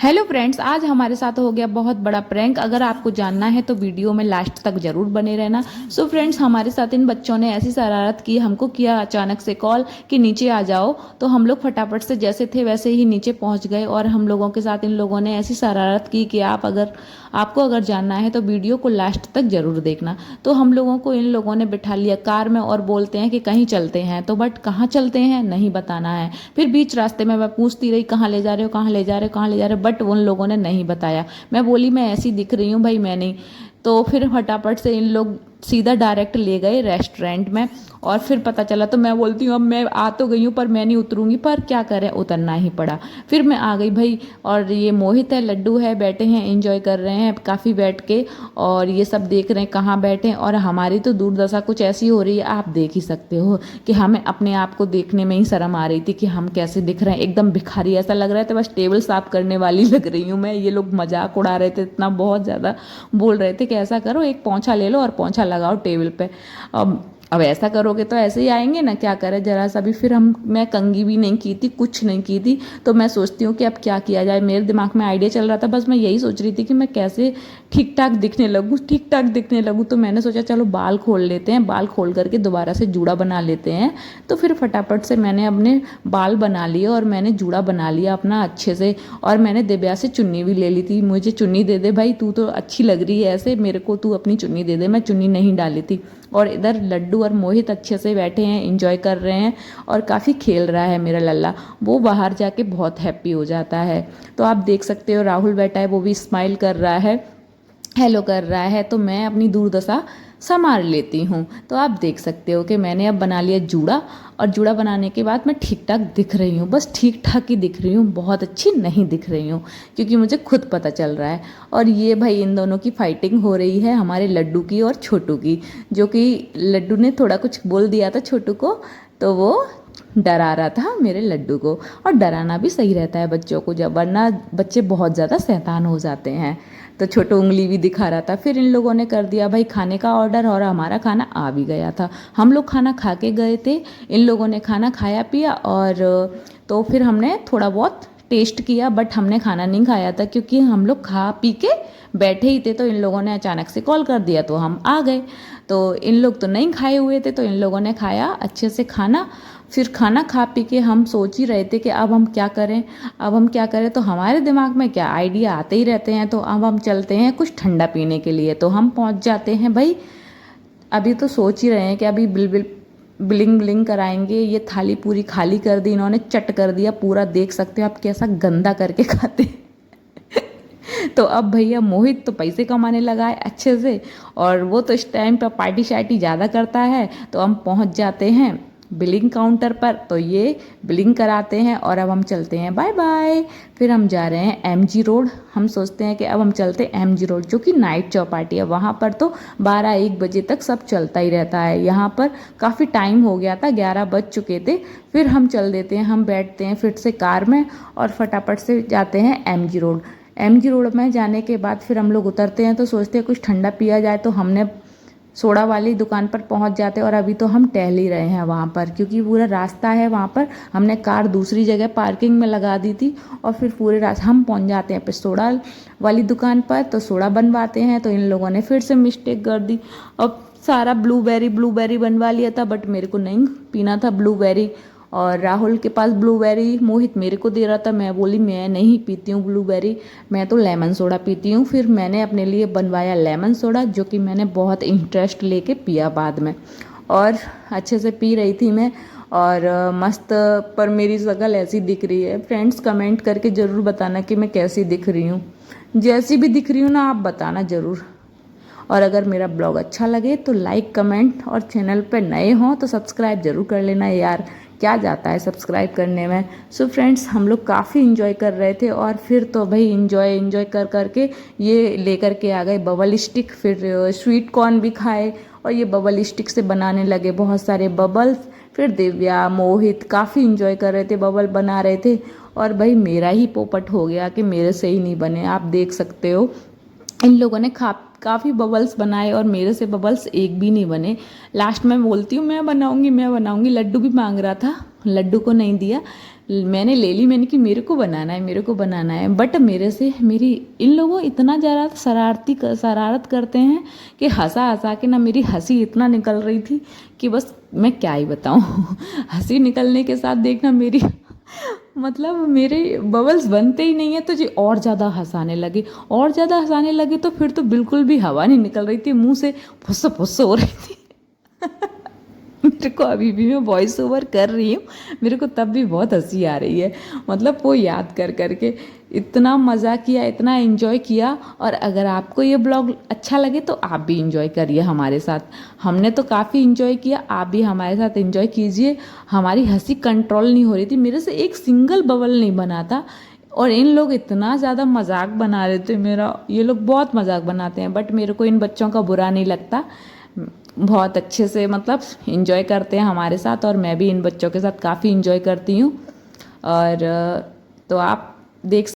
Hello friends, आज हमारे साथ हो गया बहुत बड़ा प्रैंक। अगर आपको जानना है तो वीडियो में लास्ट तक जरूर बने रहना। सो फ्रेंड्स, हमारे साथ इन बच्चों ने ऐसी शरारत की, हमको किया अचानक से कॉल कि नीचे आ जाओ। तो हम लोग फटाफट से जैसे थे वैसे ही नीचे पहुंच गए और हम लोगों के साथ इन लोगों ने ऐसी शरारत की कि आपको अगर जानना है तो वीडियो को लास्ट तक जरूर देखना। तो हम लोगों को इन लोगों ने बिठा लिया कार में और बोलते हैं कि कहीं चलते हैं। तो बट कहाँ चलते हैं नहीं बताना है। फिर बीच रास्ते में मैं पूछती रही, कहाँ ले जा रहे हो, कहाँ ले जा रहे हो, कहाँ ले जा रहे हो, बट उन लोगों ने नहीं बताया। मैं बोली मैं ऐसी दिख रही हूँ भाई, मैं नहीं। तो फिर फटाफट से इन लोग सीधा डायरेक्ट ले गए रेस्टोरेंट में। और फिर पता चला तो मैं बोलती हूँ अब मैं आ तो गई हूँ पर मैं नहीं उतरूंगी, पर क्या करें उतरना ही पड़ा। फिर मैं आ गई भाई। और ये मोहित है, लड्डू है, बैठे हैं एंजॉय कर रहे हैं काफ़ी बैठ के। और ये सब देख रहे हैं कहाँ बैठे हैं। और हमारी तो दुर्दशा कुछ ऐसी हो रही है, आप देख ही सकते हो कि हमें अपने आप को देखने में ही शर्म आ रही थी कि हम कैसे दिख रहे हैं। एकदम भिखारी ऐसा लग रहा था, बस टेबल साफ करने वाली लग रही हूँ मैं। ये लोग मजाक उड़ा रहे थे, इतना बहुत ज़्यादा बोल रहे थे कि ऐसा करो एक पोंछा ले लो और पोंछा लगाओ टेबल पे। अब ऐसा करोगे तो ऐसे ही आएंगे ना, क्या करें जरा सा भी। फिर मैं कंघी भी नहीं की थी, कुछ नहीं की थी। तो मैं सोचती हूँ कि अब क्या किया जाए। मेरे दिमाग में आइडिया चल रहा था, बस मैं यही सोच रही थी कि मैं कैसे ठीक ठाक दिखने लगूँ। तो मैंने सोचा चलो बाल खोल लेते हैं, बाल खोल करके दोबारा से जूड़ा बना लेते हैं। तो फिर फटाफट से मैंने अपने बाल बना लिए और मैंने जूड़ा बना लिया अपना अच्छे से। और मैंने दिव्या से चुन्नी भी ले ली थी, मुझे चुन्नी दे दे भाई, तू तो अच्छी लग रही है ऐसे, मेरे को तू अपनी चुन्नी दे दे। मैं चुन्नी नहीं डाली थी। और इधर लड्डू और मोहित अच्छे से बैठे हैं, इंजॉय कर रहे हैं। और काफ़ी खेल रहा है मेरा लल्ला, वो बाहर जाके बहुत हैप्पी हो जाता है। तो आप देख सकते हो राहुल बैठा है, वो भी स्माइल कर रहा है, हेलो कर रहा है। तो मैं अपनी दुर्दशा संभाल लेती हूँ। तो आप देख सकते हो कि मैंने अब बना लिया जूड़ा। और जूड़ा बनाने के बाद मैं ठीक ठाक दिख रही हूँ, बस ठीक ठाक ही दिख रही हूँ, बहुत अच्छी नहीं दिख रही हूँ क्योंकि मुझे खुद पता चल रहा है। और ये भाई इन दोनों की फाइटिंग हो रही है, हमारे लड्डू की और छोटू की। जो कि लड्डू ने थोड़ा कुछ बोल दिया था छोटू को, तो वो डरा रहा था मेरे लड्डू को। और डराना भी सही रहता है बच्चों को, जब वरना बच्चे बहुत ज़्यादा शैतान हो जाते हैं। तो छोटू उंगली भी दिखा रहा था। फिर इन लोगों ने कर दिया भाई खाने का ऑर्डर और हमारा खाना आ भी गया था। हम लोग खाना खा के गए थे, इन लोगों ने खाना खाया पिया। और तो फिर हमने थोड़ा बहुत टेस्ट किया, बट हमने खाना नहीं खाया था क्योंकि हम लोग खा पी के बैठे ही थे। तो इन लोगों ने अचानक से कॉल कर दिया तो हम आ गए। तो इन लोग तो नहीं खाए हुए थे, तो इन लोगों ने खाया अच्छे से खाना। फिर खाना खा पी के हम सोच ही रहे थे कि अब हम क्या करें, अब हम क्या करें। तो हमारे दिमाग में क्या आइडिया आते ही रहते हैं। तो अब हम चलते हैं कुछ ठंडा पीने के लिए। तो हम पहुंच जाते हैं भाई। अभी तो सोच ही रहे हैं कि अभी बिलिंग बिलिंग कराएंगे। ये थाली पूरी खाली कर दी इन्होंने, चट कर दिया पूरा। देख सकते हो आप कैसा गंदा करके खाते हैं। तो अब भैया मोहित तो पैसे कमाने लगा है अच्छे से, और वो तो इस टाइम पर पार्टी शार्टी ज़्यादा करता है। तो हम पहुंच जाते हैं बिलिंग काउंटर पर, तो ये बिलिंग कराते हैं और अब हम चलते हैं बाय बाय। फिर हम जा रहे हैं एमजी रोड। हम सोचते हैं कि अब हम चलते हैं एमजी रोड, जो कि नाइट चौपाटी है। वहाँ पर तो 12-1 बजे तक सब चलता ही रहता है। यहाँ पर काफ़ी टाइम हो गया था, 11 बज चुके थे। फिर हम चल देते हैं, हम बैठते हैं फिर से कार में और फटाफट से जाते हैं एमजी रोड। एमजी रोड में जाने के बाद फिर हम लोग उतरते हैं, तो सोचते हैं कुछ ठंडा पिया जाए। तो हमने सोडा वाली दुकान पर पहुंच जाते हैं। और अभी तो हम टहल ही रहे हैं वहाँ पर, क्योंकि पूरा रास्ता है वहाँ पर। हमने कार दूसरी जगह पार्किंग में लगा दी थी। और फिर पूरे रास्ते हम पहुँच जाते हैं फिर सोडा वाली दुकान पर। तो सोडा बनवाते हैं, तो इन लोगों ने फिर से मिस्टेक कर दी। अब सारा ब्लूबेरी बनवा लिया था, बट मेरे को नहीं पीना था ब्लूबेरी। और राहुल के पास ब्लूबेरी, मोहित मेरे को दे रहा था। मैं बोली मैं नहीं पीती हूँ ब्लूबेरी, मैं तो लेमन सोडा पीती हूँ। फिर मैंने अपने लिए बनवाया लेमन सोडा, जो कि मैंने बहुत इंटरेस्ट लेके पिया बाद में। और अच्छे से पी रही थी मैं, और मस्त। पर मेरी शक्ल ऐसी दिख रही है। फ्रेंड्स कमेंट करके ज़रूर बताना कि मैं कैसी दिख रही हूँ। जैसी भी दिख रही हूँ ना, आप बताना ज़रूर। और अगर मेरा ब्लॉग अच्छा लगे तो लाइक कमेंट, और चैनल पर नए हों तो सब्सक्राइब जरूर कर लेना यार, क्या जाता है सब्सक्राइब करने में। सो फ्रेंड्स, हम लोग काफ़ी इन्जॉय कर रहे थे। और फिर तो भाई इन्जॉय कर करके ये लेकर के आ गए बबल स्टिक। फिर स्वीट कॉर्न भी खाए और ये बबल स्टिक से बनाने लगे बहुत सारे बबल्स। फिर दिव्या मोहित काफ़ी इन्जॉय कर रहे थे, बबल बना रहे थे। और भाई मेरा ही पोपट हो गया कि मेरे से ही नहीं बने। आप देख सकते हो इन लोगों ने काफ़ी बबल्स बनाए और मेरे से बबल्स एक भी नहीं बने। लास्ट में बोलती हूँ मैं बनाऊंगी। लड्डू भी मांग रहा था, लड्डू को नहीं दिया। मैंने ले ली, मैंने कि मेरे को बनाना है, मेरे को बनाना है। बट मेरे से मेरी इन लोगों इतना ज़्यादा शरारत करते हैं कि हंसा हंसा के ना मेरी हंसी इतना निकल रही थी कि बस मैं क्या ही बताऊँ। हंसी निकलने के साथ देखना मेरी मतलब मेरे बबल्स बनते ही नहीं है, तो जी और ज़्यादा हंसाने लगे, और ज़्यादा हंसाने लगे तो फिर तो बिल्कुल भी हवा नहीं निकल रही थी, मुंह से फुस्स फुस्स हो रही थी। मेरे को अभी भी मैं वॉइस ओवर कर रही हूँ, मेरे को तब भी बहुत हंसी आ रही है, मतलब वो याद कर करके। इतना मज़ा किया, इतना एंजॉय किया। और अगर आपको ये ब्लॉग अच्छा लगे तो आप भी इंजॉय करिए हमारे साथ। हमने तो काफ़ी इंजॉय किया, आप भी हमारे साथ इंजॉय कीजिए। हमारी हंसी कंट्रोल नहीं हो रही थी, मेरे से एक सिंगल बबल नहीं बना था। और इन लोग इतना ज़्यादा मजाक बना रहे थे मेरा, ये लोग बहुत मजाक बनाते हैं, बट मेरे को इन बच्चों का बुरा नहीं लगता। बहुत अच्छे से मतलब इंजॉय करते हैं हमारे साथ, और मैं भी इन बच्चों के साथ काफ़ी इंजॉय करती हूँ। और तो आप देख